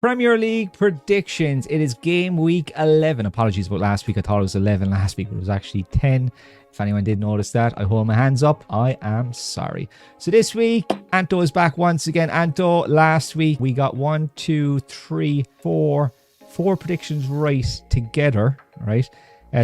Premier League predictions. It is game week 11. Apologies about last week. I thought it was 11 last week, but it was actually 10. If anyone did notice that, I hold my hands up. I am sorry. So this week, Anto is back once again. Anto, last week we got 4 predictions right together, right?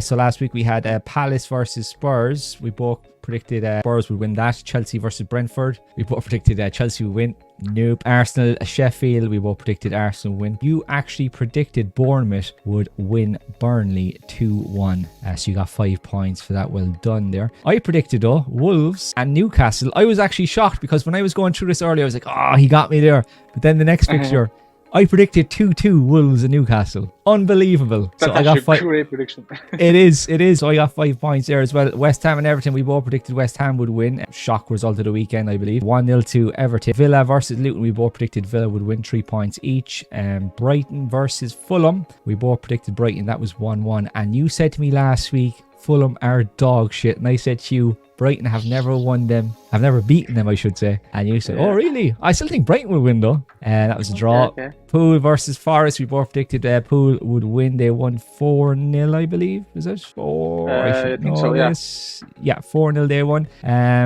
So last week we had Palace versus Spurs. We both predicted Spurs would win that. Chelsea versus Brentford. We both predicted Chelsea would win. Nope. Arsenal, Sheffield. We both predicted Arsenal win. You actually predicted Bournemouth would win Burnley 2-1. So you got 5 points for that. Well done there. I predicted though Wolves and Newcastle. I was actually shocked because when I was going through this earlier, I was like, oh, he got me there. But then the next fixture, I predicted 2-2 Wolves and Newcastle. Unbelievable. That's so I got a great prediction. It is. So I got 5 points there as well. West Ham and Everton, we both predicted West Ham would win. Shock result of the weekend, I believe. 1-0 to Everton. Villa versus Luton, we both predicted Villa would win 3 points each. Brighton versus Fulham, we both predicted Brighton. That was 1-1. And you said to me last week, Fulham are dog shit. And I said to you, Brighton have never won them. I've never beaten them, I should say. And you said, oh, really? I still think Brighton will win, though. And that was a draw. Okay. Poole versus Forest. We both predicted Poole would win. They won 4-0, I believe. Is it? I think so, yeah. Yeah, 4-0 they won.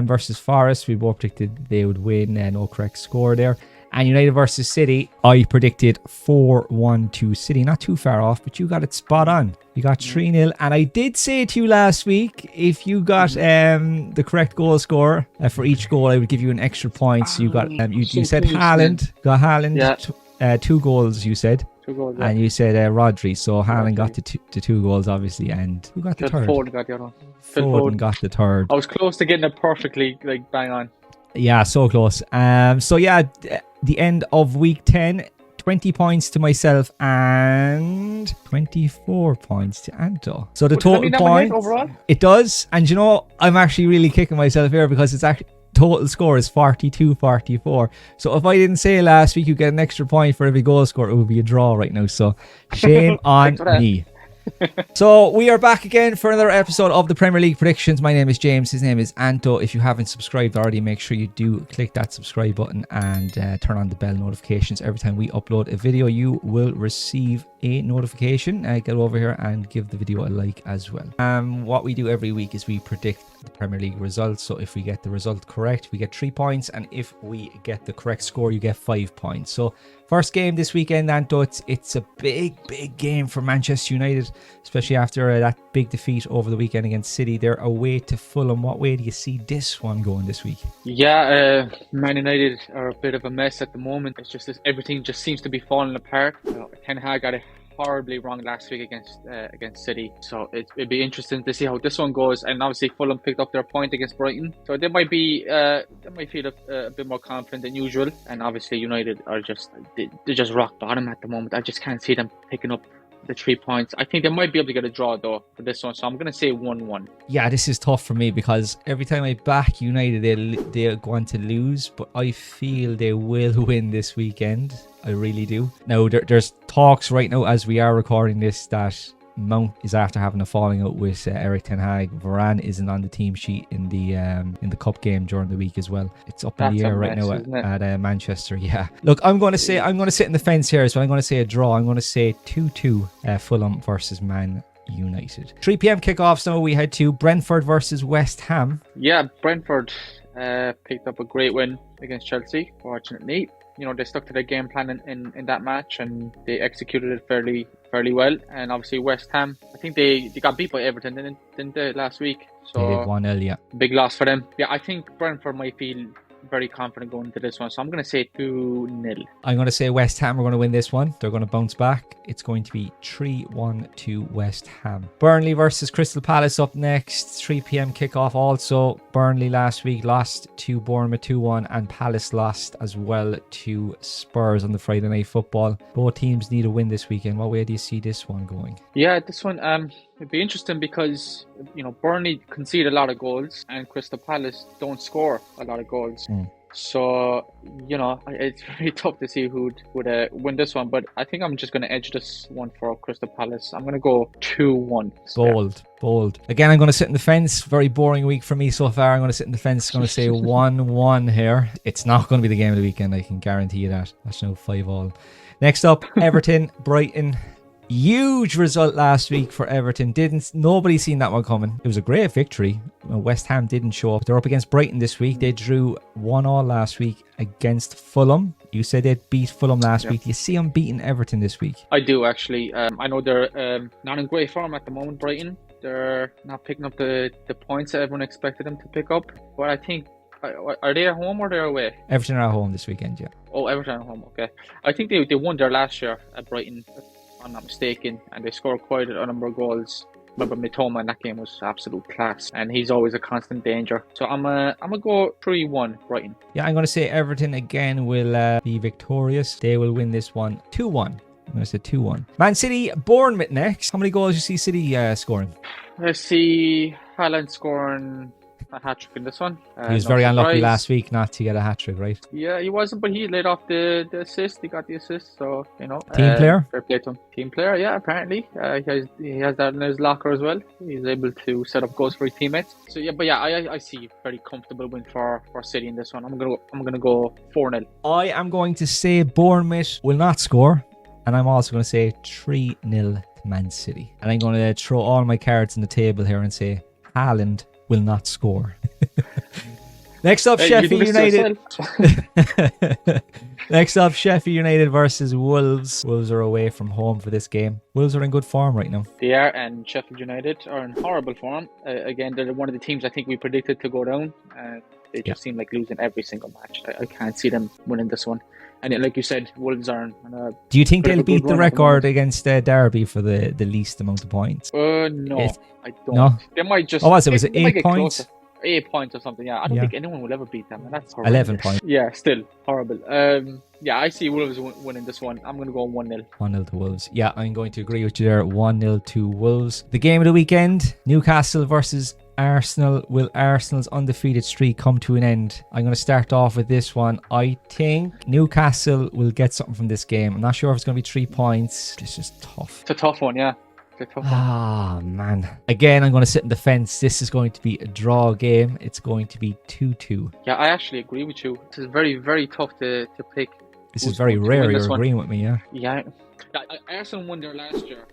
Versus Forest. We both predicted they would win. No correct score there. And United versus City, I predicted 4-1 to City. Not too far off, but you got it spot on. You got 3-0. And I did say to you last week, if you got the correct goal scorer for each goal, I would give you an extra point. So you got you said Haaland. Got Haaland, 2 goals, you said. 2 goals, yeah. And you said Rodri. So Haaland got the 2 goals, obviously. And who got the third? Foden got the other one. Foden got the third. I was close to getting it perfectly, like, bang on. Yeah, so close. So yeah, the end of week 10, 20 points to myself and 24 points to Anto. So the total point overall? It does. And you know, I'm actually really kicking myself here because it's actually total score is 42-44. So if I didn't say last week you get an extra point for every goal score, it would be a draw right now. So shame on me. So we are back again for another episode of the Premier League predictions. My name is James. His name is Anto. If you haven't subscribed already, make sure you do click that subscribe button and turn on the bell notifications. Every time we upload a video, you will receive a notification. Get over here and give the video a like as well. What we do every week is we predict the Premier League results. So if we get the result correct, we get 3 points, and if we get the correct score, you get 5 points. So first game this weekend, Anto, it's a big game for Manchester United, especially after that big defeat over the weekend against City. They're away to Fulham. What way do you see this one going this week? Yeah, Man United are a bit of a mess at the moment. It's just everything just seems to be falling apart. Ten Hag got it horribly wrong last week against City, so it'd be interesting to see how this one goes. And obviously Fulham picked up their point against Brighton, so they might feel a bit more confident than usual. And obviously United are they're just rock bottom at the moment. I just can't see them picking up the 3 points. I think they might be able to get a draw though for this one, so I'm gonna say 1-1. Yeah, this is tough for me because every time I back United, they're going to lose, but I feel they will win this weekend. I really do. Now there's talks right now as we are recording this that Mount is after having a falling out with Eric Ten Hag. Varane isn't on the team sheet in the cup game during the week as well. It's up in the air right now at Manchester. Yeah. Look, I'm going to sit in the fence here, so I'm going to say a draw. I'm going to say 2-2 Fulham versus Man United. 3 p.m. kickoffs. Now we head to Brentford versus West Ham. Yeah, Brentford picked up a great win against Chelsea, fortunately. You know, they stuck to their game plan in that match, and they executed it fairly well. And obviously West Ham, I think they got beat by Everton, didn't they, last week? So they did 1-0, yeah. Big loss for them. Yeah, I think Brentford might feel very confident going into this one, so I'm going to say 2-0. I'm going to say West Ham are going to win this one. They're going to bounce back. It's going to be 3-1 to West Ham. Burnley versus Crystal Palace up next. 3 p.m. kickoff also. Burnley last week lost to Bournemouth 2-1, and Palace lost as well to Spurs on the Friday Night Football. Both teams need a win this weekend. What way do you see this one going? Yeah, this one it'd be interesting because, you know, Burnley concede a lot of goals and Crystal Palace don't score a lot of goals. So, you know, it's very tough to see who would win this one. But I think I'm just going to edge this one for Crystal Palace. I'm going to go 2-1. Bold. Again, I'm going to sit in the fence. Very boring week for me so far. I'm going to sit in the fence. I'm going to say 1-1 here. It's not going to be the game of the weekend. I can guarantee you that. That's no 5-all. Next up, Everton, Brighton. Huge result last week for Everton. Nobody seen that one coming. It was a great victory. West Ham didn't show up. They're up against Brighton this week. They drew 1-1 last week against Fulham. You said they'd beat Fulham last week. Do you see them beating Everton this week? I do, actually. I know they're not in great form at the moment, Brighton. They're not picking up the points that everyone expected them to pick up. But I think, are they at home or they're away? Everton are at home this weekend, yeah. Oh, Everton at home, okay. I think they won there last year at Brighton, if I'm not mistaken, and they scored quite a number of goals. Remember, Mitoma in that game was absolute class, and he's always a constant danger. So I'm gonna go 3-1 Brighton. Yeah, I'm gonna say Everton again will be victorious. They will win this one 2-1. I'm gonna say 2-1. Man City, Bournemouth next. How many goals do you see City scoring? I see Haaland scoring a hat-trick in this one. He was very unlucky last week not to get a hat-trick, right? Yeah, he wasn't, but he laid off the assist. He got the assist, so, you know. Team player? Fair play to him. Team player, yeah, apparently. He has that in his locker as well. He's able to set up goals for his teammates. So, yeah, but yeah, I see a very comfortable win for City in this one. I'm gonna go 4-0. I am going to say Bournemouth will not score, and I'm also going to say 3-0 to Man City. And I'm going to throw all my cards on the table here and say Haaland will not score. Next up, Sheffield United. Next up, Sheffield United versus Wolves. Wolves are away from home for this game. Wolves are in good form right now. They are, and Sheffield United are in horrible form. Again, they're one of the teams I think we predicted to go down. They just seem like losing every single match. I can't see them winning this one. And like you said, Wolves are on Do you think they'll beat the record against Derby for the least amount of points? No, I don't. No? They might just... Was it 8 points? 8 points or something, yeah. I don't think anyone will ever beat them, and that's horrible. 11 points. Yeah, still horrible. Yeah, I see Wolves winning this one. I'm going to go 1-0. 1-0 to Wolves. Yeah, I'm going to agree with you there. 1-0 to Wolves. The game of the weekend, Newcastle versus Arsenal. Will Arsenal's undefeated streak come to an end? I'm going to start off with this one. I think Newcastle will get something from this game. I'm not sure if it's going to be 3 points. This is tough. It's a tough one, yeah. Ah, man. Again, I'm going to sit in the fence. This is going to be a draw game. It's going to be 2-2. Yeah, I actually agree with you. This is very, very tough to pick. This is very rare. You're agreeing with me, yeah? Yeah. Arsenal won there last year.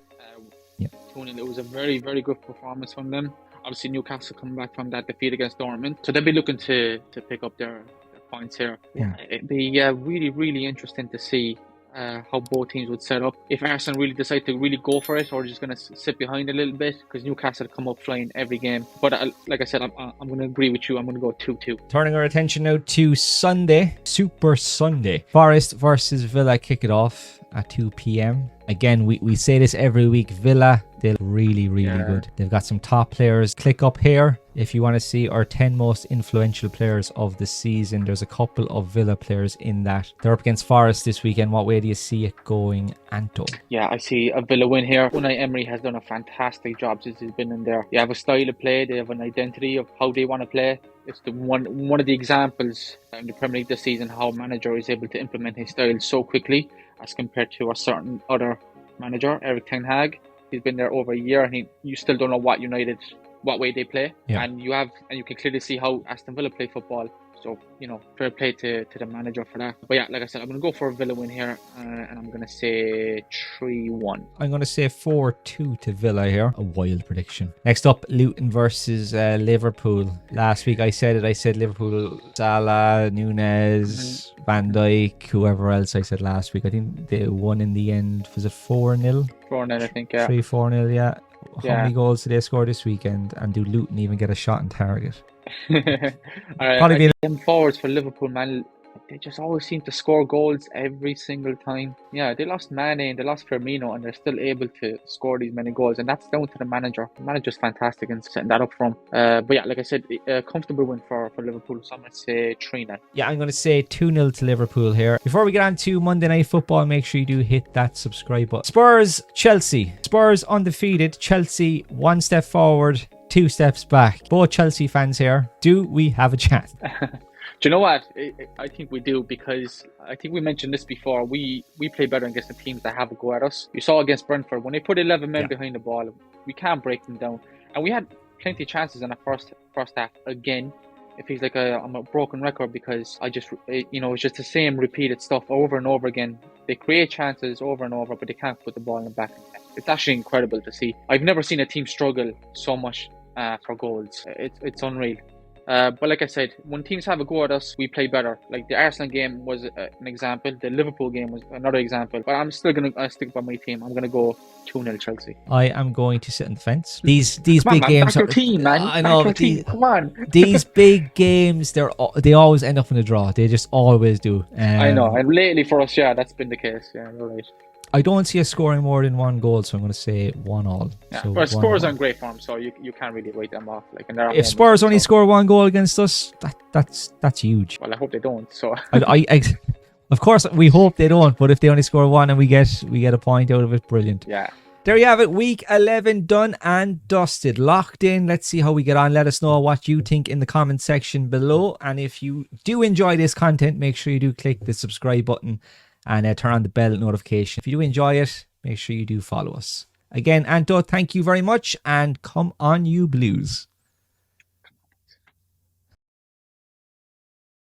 It was a very, very good performance from them. Obviously, Newcastle coming back from that defeat against Dortmund. So they'll be looking to pick up their points here. Yeah. It'd be really, really interesting to see how both teams would set up. If Arsenal really decide to really go for it, or just going to sit behind a little bit, because Newcastle come up flying every game. But like I said, I'm going to agree with you. I'm going to go 2-2. Turning our attention now to Sunday, Super Sunday. Forest versus Villa kick it off at 2 p.m. Again, we say this every week. Villa, they're really, really good. They've got some top players. Click up here if you want to see our 10 most influential players of the season. There's a couple of Villa players in that. They're up against Forest this weekend. What way do you see it going, Anto? Yeah, I see a Villa win here. Unai Emery has done a fantastic job since he's been in there. They have a style of play. They have an identity of how they want to play. It's the one of the examples in the Premier League this season how a manager is able to implement his style so quickly as compared to a certain other manager, Erik ten Hag. He's been there over a year, and you still don't know what way they play. Yeah. And you can clearly see how Aston Villa play football. So, fair play to the manager for that. But yeah, like I said, I'm going to go for a Villa win here, and I'm going to say 3-1. I'm going to say 4-2 to Villa here. A wild prediction. Next up, Luton versus Liverpool. Last week I said Liverpool, Salah, Nunes, Van Dijk, whoever else I said last week. I think they won in the end. Was it 4-0? 4-0, I think, yeah. 3-4-0, yeah. How many goals did they score this weekend? And do Luton even get a shot on target? All right, them forwards for Liverpool, man, they just always seem to score goals every single time. Yeah, they lost Mane and they lost Firmino, and they're still able to score these many goals, and that's down to the manager. The manager's fantastic in setting that up for him. But yeah, like I said, a comfortable win for Liverpool, so I'm going to say 3-0. Yeah, I'm going to say 2-0 to Liverpool here. Before we get on to Monday Night Football, make sure you do hit that subscribe button. Spurs, Chelsea. Spurs undefeated. Chelsea 1 step forward, 2 steps back. Both Chelsea fans here. Do we have a chance? Do you know what? I think we do, because I think we mentioned this before. We play better against the teams that have a go at us. You saw against Brentford, when they put 11 men behind the ball, we can't break them down. And we had plenty of chances in the first half. Again, it feels like I'm a broken record, because it's just the same repeated stuff over and over again. They create chances over and over, but they can't put the ball in the back of the net. It's actually incredible to see. I've never seen a team struggle so much for goals. It's unreal. But like I said, when teams have a go at us, we play better. Like the Arsenal game was an example. The Liverpool game was another example. But I'm still going to stick by my team. I'm going to go 2-0 Chelsea. I am going to sit on the fence. These big games. Back your team, man. I know. Back your team. Come on. These big games, they always end up in a draw. They just always do. I know. And lately for us, yeah, that's been the case. Yeah, you're right. I don't see us scoring more than 1 goal, so I'm going to say 1-1. Yeah, so but Spurs are in great form, so you can't really write them off. Like, if Spurs only score 1 goal against us, that's huge. Well, I hope they don't. So I of course we hope they don't, but if they only score 1 and we get a point out of it, brilliant. Yeah. There you have it, week 11 done and dusted, locked in. Let's see how we get on. Let us know what you think in the comment section below, and if you do enjoy this content, make sure you do click the subscribe button and turn on the bell notification. If you do enjoy it, make sure you do follow us. Again, Anto, thank you very much, and come on you Blues.